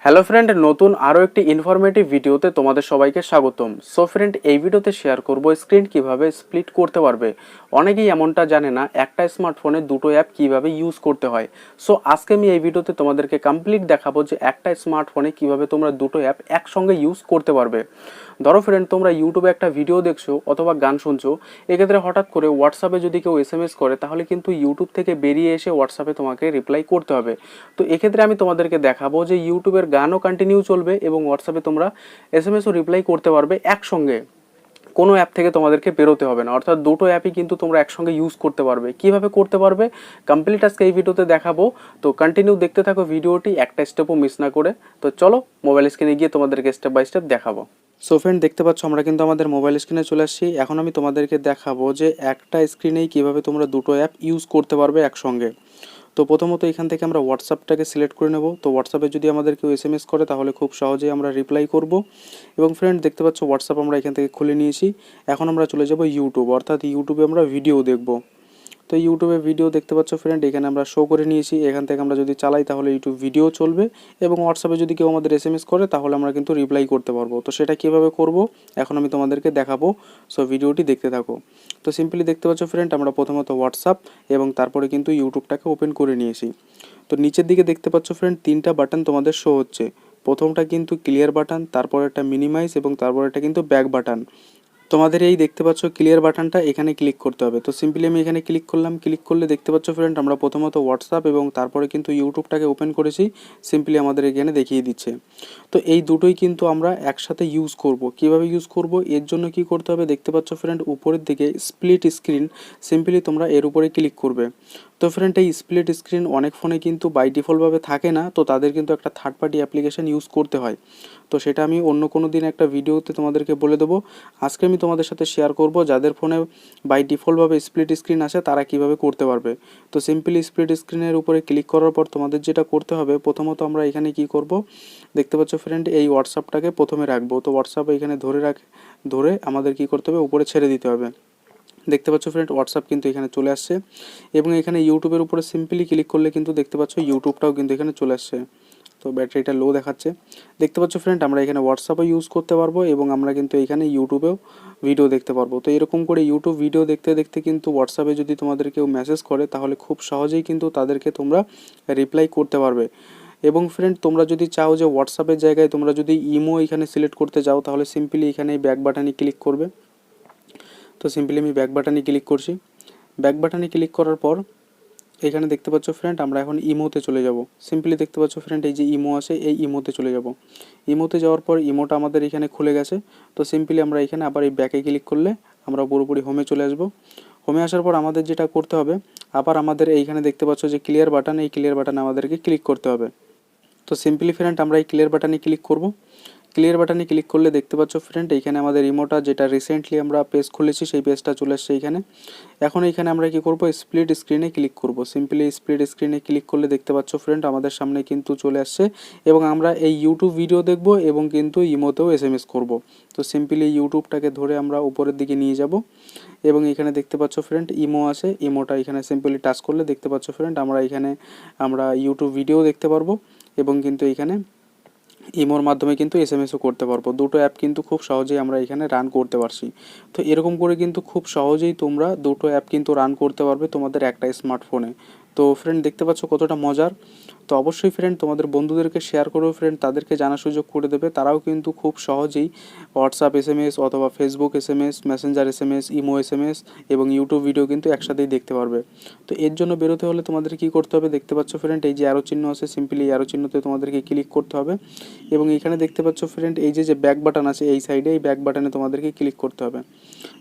Hello friend, নতুন আরও একটি ইনফরমেটিভ ভিডিওতে তোমাদের সবাইকে স্বাগতম। সো ফ্রেন্ড, এই ভিডিওতে শেয়ার করব স্ক্রিন কিভাবে স্প্লিট করতে পারবে। অনেকেই এমনটা জানে না একটা স্মার্টফোনে দুটো অ্যাপ কিভাবে ইউজ করতে হয়। সো আজকে আমি এই ভিডিওতে তোমাদেরকে কমপ্লিট দেখাবো যে একটা স্মার্টফোনে কিভাবে তোমরা দুটো অ্যাপ একসঙ্গে ইউজ করতে পারবে। ধরো ফ্রেন্ড, তোমরা ইউটিউবে একটা ভিডিও দেখছো অথবা গান শুনছো, এক্ষেত্রে হঠাৎ করে হোয়াটসঅ্যাপে যদি কেউ এসএমএস করে তাহলে কিন্তু ইউটিউব থেকে বেরিয়ে এসে হোয়াটসঅ্যাপে তোমাকে রিপ্লাই করতে হবে। তো এক্ষেত্রে আমি তোমাদেরকে দেখাবো যে ইউটিউবের গানও কন্টিনিউ চলবে এবং হোয়াটসঅ্যাপে তোমরা এসএমএসও রিপ্লাই করতে পারবে একসঙ্গে। কোনো অ্যাপ থেকে তোমাদেরকে বেরোতে হবে না, অর্থাৎ দুটো অ্যাপই কিন্তু তোমরা একসঙ্গে ইউজ করতে পারবে। কিভাবে করতে পারবে কমপ্লিট আজকে এই ভিডিওতে দেখাবো। তো কন্টিনিউ দেখতে থাকো ভিডিওটি, একটা স্টেপও মিস না করে। তো চলো মোবাইল স্ক্রিনে গিয়ে তোমাদেরকে স্টেপ বাই স্টেপ দেখাবো। সো ফ্রেন্ড, দেখতে পাচ্ছ আমরা কিন্তু আমাদের মোবাইল স্ক্রিনে চলে আসছি। এখন আমি তোমাদেরকে দেখাবো যে একটা স্ক্রিনেই কিভাবে তোমরা দুটো অ্যাপ ইউজ করতে পারবে একসঙ্গে। তো প্রথমত এখান থেকে আমরা হোয়াটসঅ্যাপটাকে সিলেক্ট করে নেব। তো হোয়াটসঅ্যাপে যদি আমাদের কেউ এসএমএস করে তাহলে খুব সহজেই আমরা রিপ্লাই করব। এবং ফ্রেন্ড, দেখতে পাচ্ছ হোয়াটসঅ্যাপ আমরা এখান থেকে খুলে নিয়েছি। এখন আমরা চলে যাব ইউটিউব, অর্থাৎ ইউটিউবে আমরা ভিডিও দেখব। তো ইউটিউবে ভিডিও দেখতে পাচ্ছ ফ্রেন্ড, এখানে আমরা শো করে নিয়েছি। এখান থেকে আমরা যদি চালাই তাহলে ইউটিউব ভিডিও চলবে এবং হোয়াটসঅ্যাপে যদি কেউ আমাদের এসএমএস করে তাহলে আমরা কিন্তু রিপ্লাই করতে পারবো। তো সেটা কীভাবে করব এখন আমি তোমাদেরকে দেখাবো। সো ভিডিওটি দেখতে থাকো। তো সিম্পলি দেখতে পাচ্ছ ফ্রেন্ড, আমরা প্রথমত হোয়াটসঅ্যাপ এবং তারপরে কিন্তু ইউটিউবটাকে ওপেন করে নিয়েছি। তো নিচের দিকে দেখতে পাচ্ছ ফ্রেন্ড, তিনটা বাটন তোমাদের শো হচ্ছে। প্রথমটা কিন্তু ক্লিয়ার বাটন, তারপর একটা মিনিমাইজ এবং তারপর একটা কিন্তু ব্যাক বাটন। তোমাদের এই দেখতে পাচ্ছ ক্লিয়ার বাটনটা, এখানে ক্লিক করতে হবে। তো সিম্পলি আমি এখানে ক্লিক করলাম। ক্লিক করলে দেখতে পাচ্ছ ফ্রেন্ড, আমরা প্রথমত হোয়াটসঅ্যাপ এবং তারপরে কিন্তু ইউটিউবটাকে ওপেন করেছি। সিম্পলি আমাদের এখানে দেখিয়ে দিচ্ছে। তো এই দুটোই কিন্তু আমরা একসাথে ইউজ করব। কিভাবে ইউজ করব এর জন্য কি করতে হবে দেখতে পাচ্ছ ফ্রেন্ড, উপরের দিকে স্প্লিট স্ক্রিন, সিম্পলি তোমরা এর উপরে ক্লিক করবে। তো ফ্রেন্ড, এই স্প্লিট স্ক্রিন অনেক ফোনে কিন্তু বাই ডিফল্টভাবে থাকে না, তো তাদের কিন্তু একটা থার্ড পার্টি অ্যাপ্লিকেশন ইউজ করতে হয়। তো সেটা আমি অন্য কোনো দিন একটা ভিডিওতে তোমাদেরকে বলে দেবো। আজকে আমি তোমাদের সাথে শেয়ার করব যাদের ফোনে বাই ডিফল্টভাবে স্প্লিট স্ক্রিন আসে তারা কিভাবে করতে পারবে। তো সিম্পলি স্প্লিট স্ক্রিনের উপরে ক্লিক করার পর তোমাদের যেটা করতে হবে, প্রথমত আমরা এখানে কি করব দেখতে পাচ্ছ ফ্রেন্ড, এই হোয়াটসঅ্যাপটাকে প্রথমে রাখবো। তো হোয়াটসঅ্যাপ এখানে ধরে আমাদের কি করতে হবে, উপরে ছেড়ে দিতে হবে। দেখতে পাচ্ছ ফ্রেন্ড, হোয়াটসঅ্যাপ কিন্তু এখানে চলে আসছে এবং এখানে ইউটিউবের উপরে সিম্পলি ক্লিক করলে কিন্তু দেখতে পাচ্ছ ইউটিউবটাও কিন্তু এখানে চলে আসছে। তো ব্যাটারিটা লো দেখাচ্ছে। দেখতে পাচ্ছ ফ্রেন্ড, আমরা এখানে হোয়াটসঅ্যাপও ইউজ করতে পারবো এবং আমরা কিন্তু এখানে ইউটিউবেও ভিডিও দেখতে পারবো। তো এরকম করে ইউটিউব ভিডিও দেখতে দেখতে কিন্তু হোয়াটসঅ্যাপে যদি তোমাদের কেউ মেসেজ করে তাহলে খুব সহজেই কিন্তু তাদেরকে তোমরা রিপ্লাই করতে পারবে। এবং ফ্রেন্ড, তোমরা যদি চাও যে হোয়াটসঅ্যাপের জায়গায় তোমরা যদি ইমো এখানে সিলেক্ট করতে চাও তাহলে সিম্পলি এখানে এই ব্যাক বাটনে ক্লিক করবে। তো সিম্পলি আমি ব্যাক বাটনে ক্লিক করছি। ব্যাক বাটনে ক্লিক করার পর এখানে দেখতে পাচ্ছ ফ্রেন্ড, আমরা এখন ইমোতে চলে যাব। সিম্পলি দেখতে পাচ্ছ ফ্রেন্ড, এই যে ইমো আছে এই ইমোতে চলে যাব। ইমোতে যাওয়ার পর ইমোটা আমাদের এখানে খুলে গেছে। তো সিম্পলি আমরা এখানে আবার এই ব্যাকে ক্লিক করলে আমরা পুরোপুরি হোমে চলে আসব। হোমে আসার পর আমাদের যেটা করতে হবে, আবার আমাদের এইখানে দেখতে পাচ্ছ যে ক্লিয়ার বাটন, এই ক্লিয়ার বাটনে আমাদেরকে ক্লিক করতে হবে। তো সিম্পলি ফ্রেন্ড, আমরা এই ক্লিয়ার বাটনে ক্লিক করব। ক্লিয়ার বাটনে ক্লিক করলে দেখতে পাচ্ছ ফ্রেন্ড, এইখানে আমাদের রিমোটটা যেটা রিসেন্টলি আমরা পেজ খুলেছি সেই পেজটা চলে আসছে এইখানে। এখন এইখানে আমরা কি করব, স্প্লিট স্ক্রিনে ক্লিক করব। সিম্পলি স্প্লিট স্ক্রিনে ক্লিক করলে দেখতে পাচ্ছ ফ্রেন্ড, আমাদের সামনে কিন্তু চলে আসছে এবং আমরা এই ইউটিউব ভিডিও দেখব এবং কিন্তু ইমোতেও এসএমএস করব। তো সিম্পলি ইউটিউবটাকে ধরে আমরা উপরের দিকে নিয়ে যাব এবং এখানে দেখতে পাচ্ছ ফ্রেন্ড ইমো আছে, ইমোটা এখানে সিম্পলি টাচ করলে দেখতে পাচ্ছ ফ্রেন্ড, আমরা ইউটিউব ভিডিও দেখতে পারবো এবং কিন্তু এখানে ইমোর মাধ্যমে কিন্তু এসএমএসও করতে পারবো। দুটো অ্যাপ কিন্তু খুব সহজেই আমরা এখানে রান করতে পারছি। তো এরকম করে কিন্তু খুব সহজেই তোমরা দুটো অ্যাপ কিন্তু রান করতে পারবে তোমাদের একটা স্মার্টফোনে। তো ফ্রেন্ড, দেখতে পাচ্ছ কতটা মজার। তো অবশ্যই ফ্রেন্ড, তোমাদের বন্ধুদেরকে শেয়ার করো ফ্রেন্ড, তাদেরকে জানার সুযোগ করে দেবে। তারাও কিন্তু খুব সহজেই হোয়াটসঅ্যাপ এসএমএস অথবা Facebook SMS, Messenger SMS, imo SMS এবং ইউটিউব ভিডিও কিন্তু একসাথেই দেখতে পারবে। তো এর জন্য বেরোতে হলে তোমাদের কি করতে হবে দেখতে পাচ্ছ ফ্রেন্ড, এই যে অ্যারো চিহ্ন আছে, সিম্পলি অ্যারো চিহ্নতে তোমাদেরকে ক্লিক করতে হবে এবং এখানে দেখতে পাচ্ছ ফ্রেন্ড, এই যে ব্যাক বাটন আছে এই সাইডে, এই ব্যাক বাটনে তোমাদেরকে ক্লিক করতে হবে।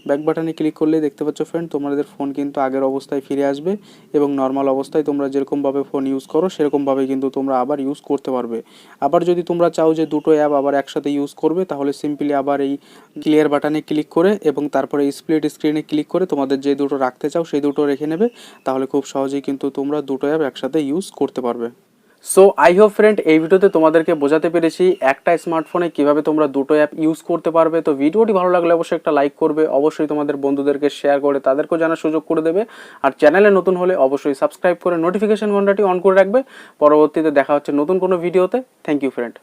ব্যাক বাটনে ক্লিক করলে দেখতে পাচ্ছ ফ্রেন্ড, তোমাদের ফোন কিন্তু আগের অবস্থায় ফিরে আসবে এবং নর্মাল অবস্থায় তোমরা যেরকমভাবে ফোন ইউজ করো সেরকমভাবে কিন্তু তোমরা আবার ইউজ করতে পারবে। আবার যদি তোমরা চাও যে দুটো অ্যাপ আবার একসাথে ইউজ করবে তাহলে সিম্পলি আবার এই ক্লিয়ার বাটনে ক্লিক করে এবং তারপরে স্প্লিট স্ক্রিনে ক্লিক করে তোমাদের যে দুটো রাখতে চাও সেই দুটো রেখে নেবে। তাহলে খুব সহজেই কিন্তু তোমরা দুটো অ্যাপ একসাথে ইউজ করতে পারবে। সো আই হোপ ফ্রেন্ড, এই ভিডিওতে তোমাদেরকে বোঝাতে পেরেছি একটা স্মার্টফোনে কিভাবে তোমরা দুটো অ্যাপ ইউজ করতে পারবে। তো ভিডিওটি ভালো লাগলে অবশ্যই একটা লাইক করবে, অবশ্যই তোমাদের বন্ধুদেরকে শেয়ার করে তাদেরকেও জানার সুযোগ করে দেবে। আর চ্যানেলে নতুন হলে অবশ্যই সাবস্ক্রাইব করে নোটিফিকেশন ঘন্টাটি অন করে রাখবে। পরবর্তীতে দেখা হচ্ছে নতুন কোনো ভিডিওতে। Thank you friend.